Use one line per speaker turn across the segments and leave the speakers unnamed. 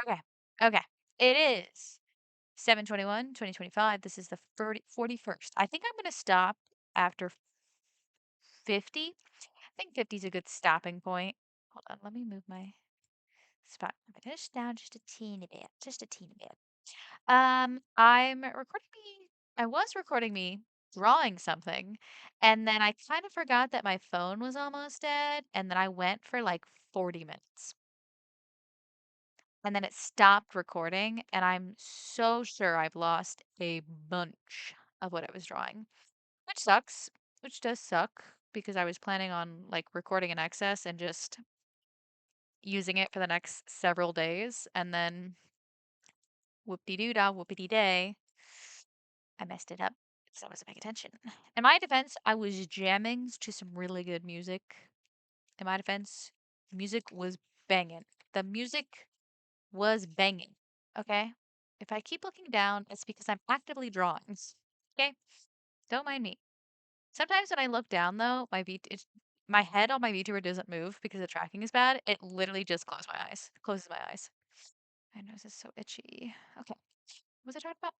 Okay. Okay. It is 7/21/2025. This is the 41st. I think I'm gonna stop after 50. I think 50 is a good stopping point. Hold on, let me move my spot. I'm gonna just down just a teeny bit. Just a teeny bit. I'm recording me. I was recording me drawing something, and then I kind of forgot that my phone was almost dead, and then I went for like 40 minutes. And then it stopped recording, and I'm so sure I've lost a bunch of what I was drawing, which sucks, which does suck because I was planning on like recording in excess and just using it for the next several days, and then whoop-de-doo-dah, whoopity-day, I messed it up because I wasn't paying attention. In my defense, I was jamming to some really good music. In my defense, music was banging. The music was banging. Okay? If I keep looking down, it's because I'm actively drawing. Okay? Don't mind me. Sometimes when I look down though, my head on my VTuber doesn't move because the tracking is bad. It literally just closes my eyes. My nose is so itchy. Okay. What was I talking about?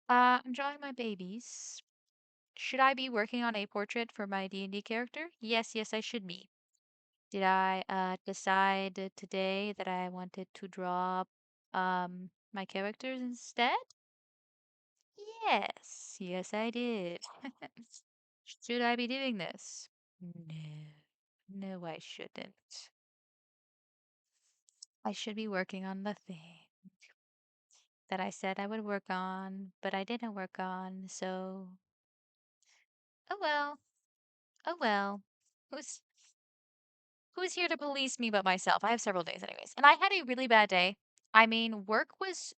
I'm drawing my babies. Should I be working on a portrait for my D&D character? Yes, yes, I should be. Did I decide today that I wanted to draw my characters instead? Yes, yes, I did. Should I be doing this? No, no, I shouldn't. I should be working on the thing that I said I would work on, but I didn't work on, so oh well, oh well. Who's who's here to police me but myself? I have several days anyways. And I had a really bad day. I mean, work was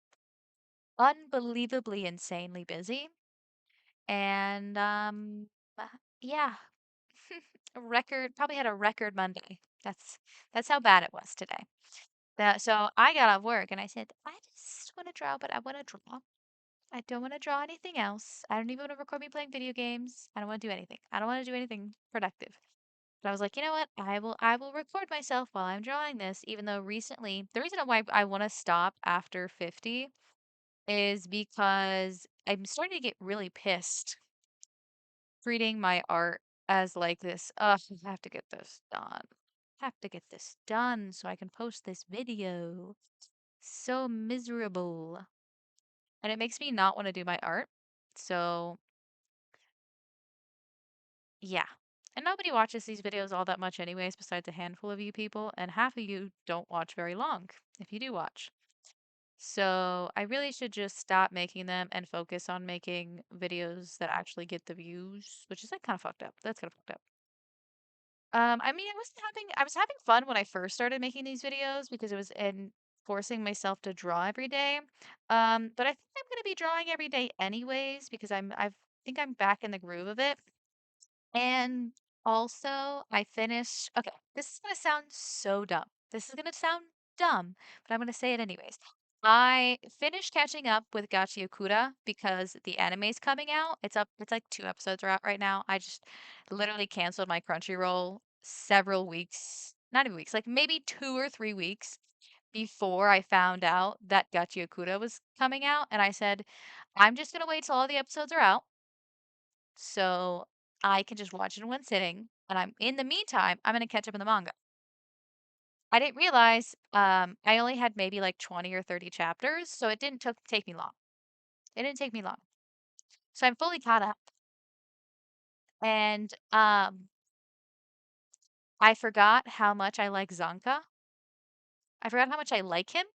unbelievably insanely busy. And uh, yeah, a record probably had a record Monday. That's how bad it was today. So I got off work and I said, I just want to draw, but I want to draw. I don't want to draw anything else. I don't even want to record me playing video games. I don't want to do anything. I don't want to do anything productive. But I was like, you know what? I will record myself while I'm drawing this, even though recently the reason why I want to stop after 50 is because I'm starting to get really pissed treating my art as like this, ugh, I have to get this done. Have to get this done so I can post this video. So miserable. And it makes me not want to do my art. So, yeah. And nobody watches these videos all that much anyways, besides a handful of you people, and half of you don't watch very long, if you do watch. So I really should just stop making them and focus on making videos that actually get the views, which is like kind of fucked up. That's kind of fucked up. I mean, I was having fun when I first started making these videos because it was in forcing myself to draw every day. But I think I'm gonna be drawing every day anyways because I think I'm back in the groove of it. And also, I finished. Okay, this is gonna sound so dumb. This is gonna sound dumb, but I'm gonna say it anyways. I finished catching up with Gachi Okura because the anime's coming out. It's up. It's like 2 episodes are out right now. I just literally canceled my Crunchyroll several weeks, not even weeks, like maybe 2 or 3 weeks before I found out that Gachi Okura was coming out, and I said, I'm just gonna wait till all the episodes are out so I can just watch it in one sitting. And in the meantime, I'm gonna catch up in the manga. I didn't realize I only had maybe like 20 or 30 chapters, so it didn't take me long. It didn't take me long. So I'm fully caught up. And I forgot how much I like Zanka. I forgot how much I like him.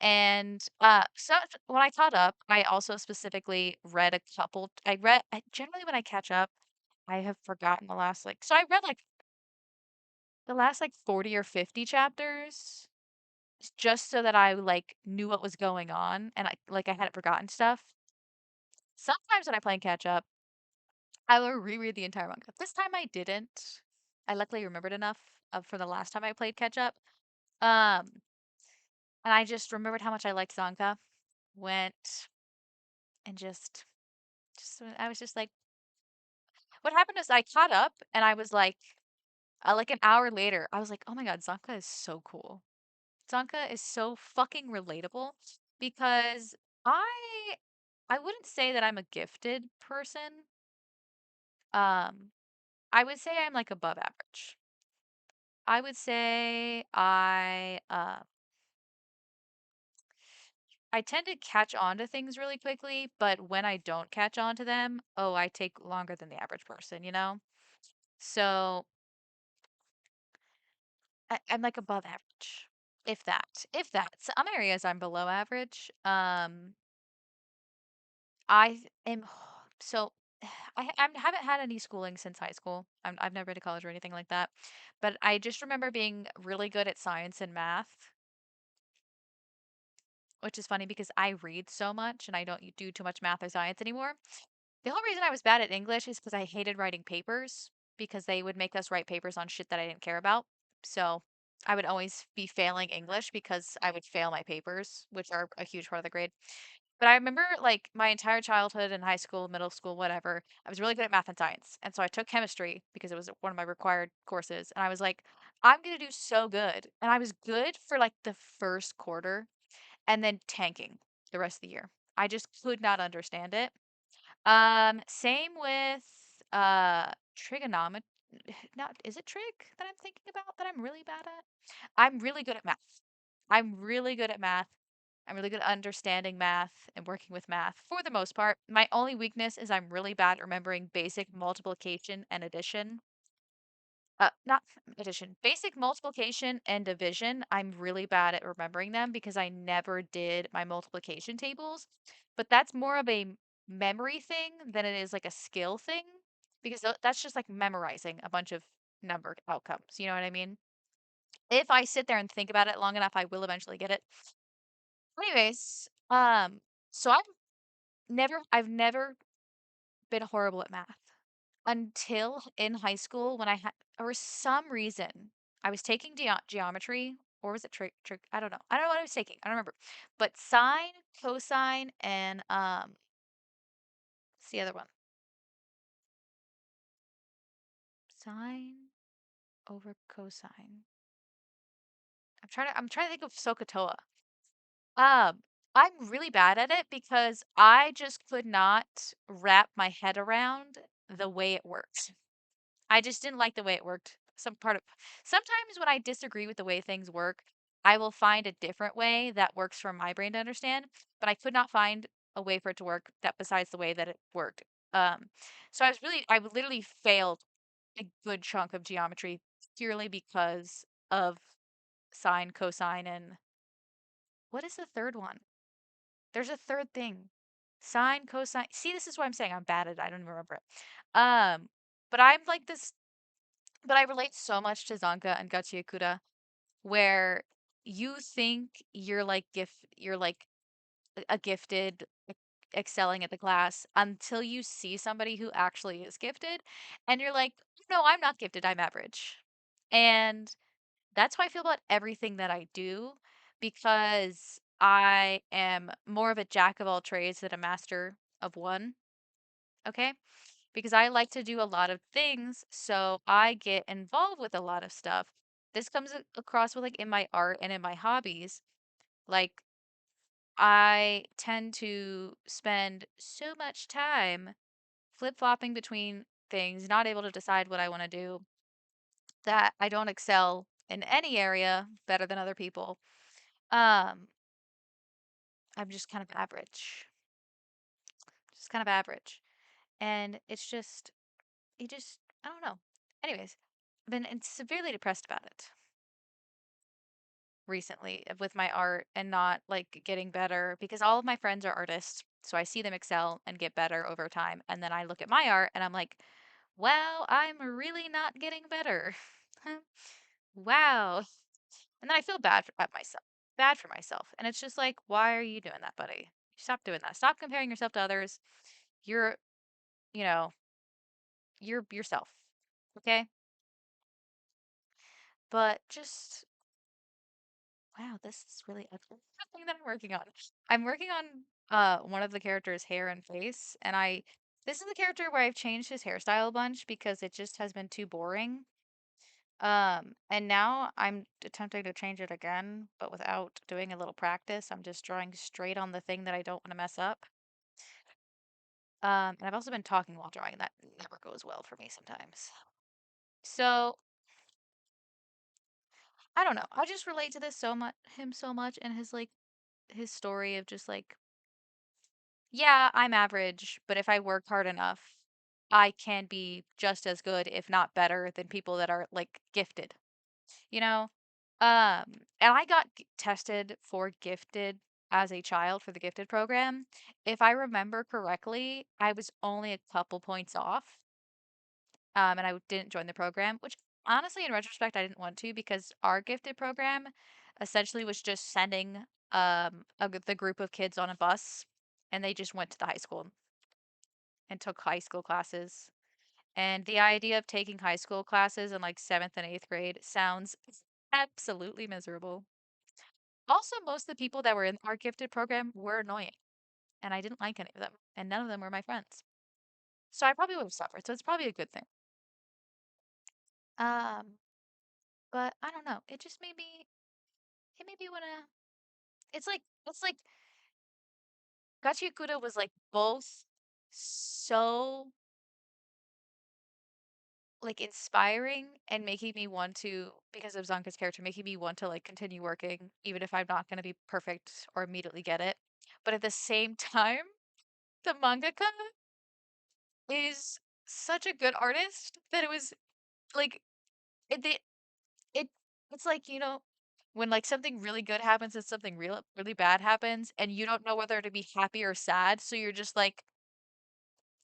And when I caught up, I also specifically read a couple. Generally when I catch up, I have forgotten the last like so I read like the last like 40 or 50 chapters just so that I like knew what was going on and I hadn't forgotten stuff. Sometimes when I play catch up, I will reread the entire manga. This time I didn't. I luckily remembered enough for the last time I played catch up. Um, and I just remembered how much I liked Zanka. Went and just I was just like, what happened is I caught up and I was like an hour later, I was like, oh my God, Zanka is so cool. Zanka is so fucking relatable because I I wouldn't say that I'm a gifted person. Um, I would say I'm like above average. I would say I tend to catch on to things really quickly, but when I don't catch on to them, oh, I take longer than the average person, you know? So I'm like above average, if that. If that. Some areas I'm below average. I am so I haven't had any schooling since high school. I've never been to college or anything like that. But I just remember being really good at science and math, which is funny because I read so much and I don't do too much math or science anymore. The whole reason I was bad at English is because I hated writing papers because they would make us write papers on shit that I didn't care about. So I would always be failing English because I would fail my papers, which are a huge part of the grade. But I remember like my entire childhood and high school, middle school, whatever, I was really good at math and science. And so I took chemistry because it was one of my required courses. And I was like, I'm going to do so good. And I was good for like the first quarter and then tanking the rest of the year. I just could not understand it. Same with trigonometry. Not is it trig that I'm thinking about that I'm really bad at? I'm really good at math. I'm really good at math. I'm really good at understanding math and working with math for the most part. My only weakness is I'm really bad at remembering basic multiplication and addition. Not addition, basic multiplication and division. I'm really bad at remembering them because I never did my multiplication tables. But that's more of a memory thing than it is like a skill thing because that's just like memorizing a bunch of number outcomes. You know what I mean? If I sit there and think about it long enough, I will eventually get it. Anyways, so I've never been horrible at math until in high school when I had, for some reason, I was taking geometry, or was it trig? I don't know. I don't know what I was taking. I don't remember. But sine, cosine, and what's the other one? Sine over cosine. I'm trying to think of SOHCAHTOA. Um, I'm really bad at it because I just could not wrap my head around the way it works. I just didn't like the way it worked. Sometimes when I disagree with the way things work, I will find a different way that works for my brain to understand, but I could not find a way for it to work that besides the way that it worked. Um, so I literally failed a good chunk of geometry purely because of sine, cosine, and what is the third one? There's a third thing. Sine, cosine. See, this is why I'm saying I'm bad at it. I don't even remember it. Um, but I'm like this But I relate so much to Zanka and Gachiakura, where you think you're like a gifted excelling at the class until you see somebody who actually is gifted and you're like, "No, I'm not gifted, I'm average." And that's how I feel about everything that I do because I am more of a jack of all trades than a master of one, okay? Because I like to do a lot of things, so I get involved with a lot of stuff. This comes across with like in my art and in my hobbies. Like I tend to spend so much time flip-flopping between things, not able to decide what I want to do, that I don't excel in any area better than other people. Um, I'm just kind of average. Just kind of average. And it's just, I don't know. Anyways, I've been severely depressed about it recently with my art and not like getting better because all of my friends are artists. So I see them excel and get better over time. And then I look at my art and I'm like, wow, I'm really not getting better. Wow. And then I feel at myself, bad for myself. And it's just like, why are you doing that, buddy? Stop doing that. Stop comparing yourself to others. You're, you know, you're yourself. Okay? But just wow, this is really something that I'm working on. I'm working on one of the characters' hair and face, and I this is the character where I've changed his hairstyle a bunch because it just has been too boring. And now I'm attempting to change it again, but without doing a little practice. I'm just drawing straight on the thing that I don't want to mess up. And I've also been talking while drawing. That never goes well for me sometimes. So I don't know. I just relate to this so much, him so much, and his story of just like, yeah, I'm average, but if I work hard enough, I can be just as good, if not better, than people that are like gifted. You know? And I got tested for gifted as a child for the gifted program. If I remember correctly, I was only a couple points off. And I didn't join the program, which honestly, in retrospect, I didn't want to because our gifted program essentially was just sending the group of kids on a bus, and they just went to the high school and took high school classes. And the idea of taking high school classes in like seventh and eighth grade sounds absolutely miserable. Also, most of the people that were in our gifted program were annoying, and I didn't like any of them, and none of them were my friends. So I probably would have suffered. So it's probably a good thing. Um, but I don't know. It made me wanna. It's like Gachikudo was like both so like inspiring and making me want to, because of Zanka's character, making me want to like continue working even if I'm not gonna be perfect or immediately get it. But at the same time, the mangaka is such a good artist that it was like it it it's like, when like something really good happens and something really bad happens and you don't know whether to be happy or sad, so you're just like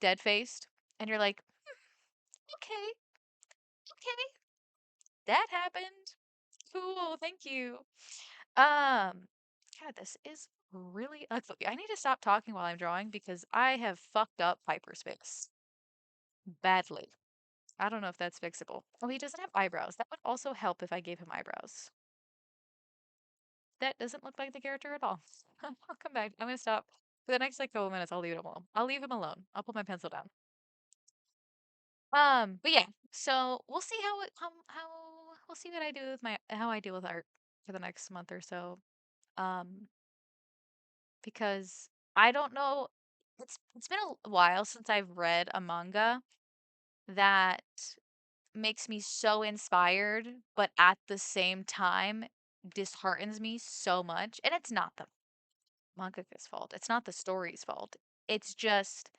dead faced and you're like, okay, okay, that happened. Cool, thank you. God, this is really ugly. I need to stop talking while I'm drawing because I have fucked up Piper's face badly. I don't know if that's fixable. Oh, he doesn't have eyebrows. That would also help if I gave him eyebrows. That doesn't look like the character at all. I'll come back. I'm gonna stop. For the next like couple minutes, I'll leave him alone. I'll leave him alone. I'll put my pencil down. But yeah. So we'll see how we'll see what I do with my how I deal with art for the next month or so. Um, because I don't know. It's been a while since I've read a manga that makes me so inspired, but at the same time disheartens me so much. And it's not the mangaka's fault. It's not the story's fault. It's just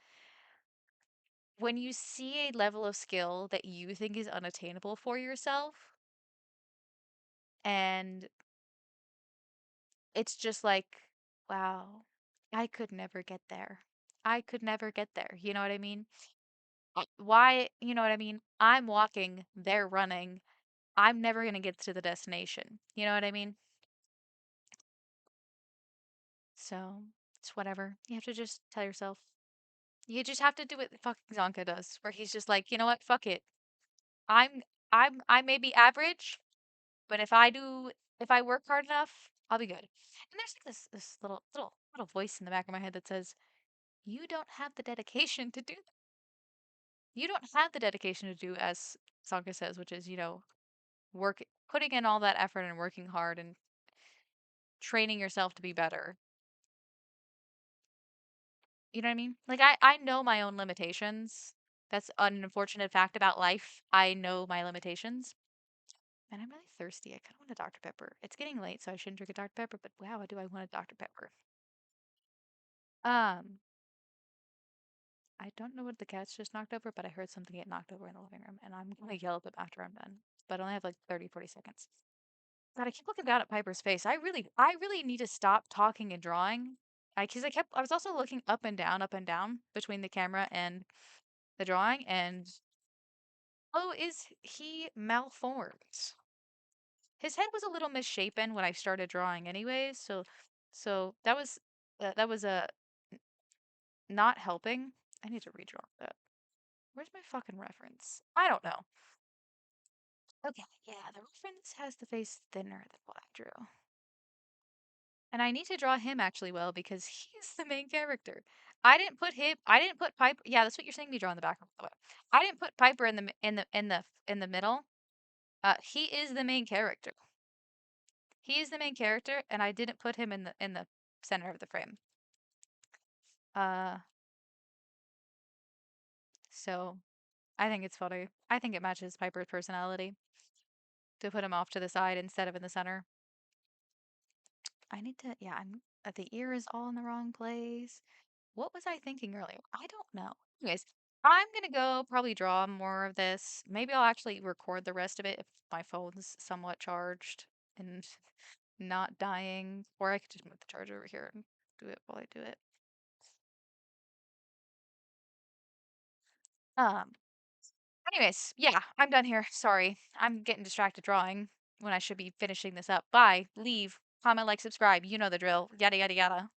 when you see a level of skill that you think is unattainable for yourself, and it's just like, wow, I could never get there. I could never get there. You know what I mean? Why, you know what I mean? I'm walking, they're running. I'm never going to get to the destination. You know what I mean? So it's whatever. You have to just tell yourself. You just have to do what fucking Zonka does, where he's just like, you know what? Fuck it. I'm I may be average, but if I work hard enough, I'll be good. And there's like this little voice in the back of my head that says, you don't have the dedication to do that. You don't have the dedication to do as Zonka says, which is, work putting in all that effort and working hard and training yourself to be better. You know what I mean? Like I know my own limitations. That's an unfortunate fact about life. I know my limitations. And I'm really thirsty. I kind of want a Dr. Pepper. It's getting late, so I shouldn't drink a Dr. Pepper, but wow, do I want a Dr. Pepper. Um, I don't know what the cat's just knocked over, but I heard something get knocked over in the living room, and I'm gonna yell at them after I'm done. But I only have like 30, 40 seconds. God, I keep looking down at Piper's face. I really need to stop talking and drawing. Because I was also looking up and down between the camera and the drawing, and oh, is he malformed? His head was a little misshapen when I started drawing anyways, so that was a not helping. I need to redraw that. Where's my fucking reference? I don't know. Okay, yeah, the reference has the face thinner than what I drew. And I need to draw him actually well because he's the main character. I didn't put Piper. Yeah, that's what you're saying me draw in the background, by the way. I didn't put Piper in the middle He is the main character. He is the main character, and I didn't put him in the center of the frame. Uh, so I think it's funny. I think it matches Piper's personality to put him off to the side instead of in the center. I need to, yeah, the ear is all in the wrong place. What was I thinking earlier? I don't know. Anyways, I'm gonna go probably draw more of this. Maybe I'll actually record the rest of it if my phone's somewhat charged and not dying. Or I could just move the charger over here and do it while I do it. Um, Anyways, yeah, I'm done here. Sorry. I'm getting distracted drawing when I should be finishing this up. Bye. Leave. Comment, like, subscribe. You know the drill. Yada, yada, yada.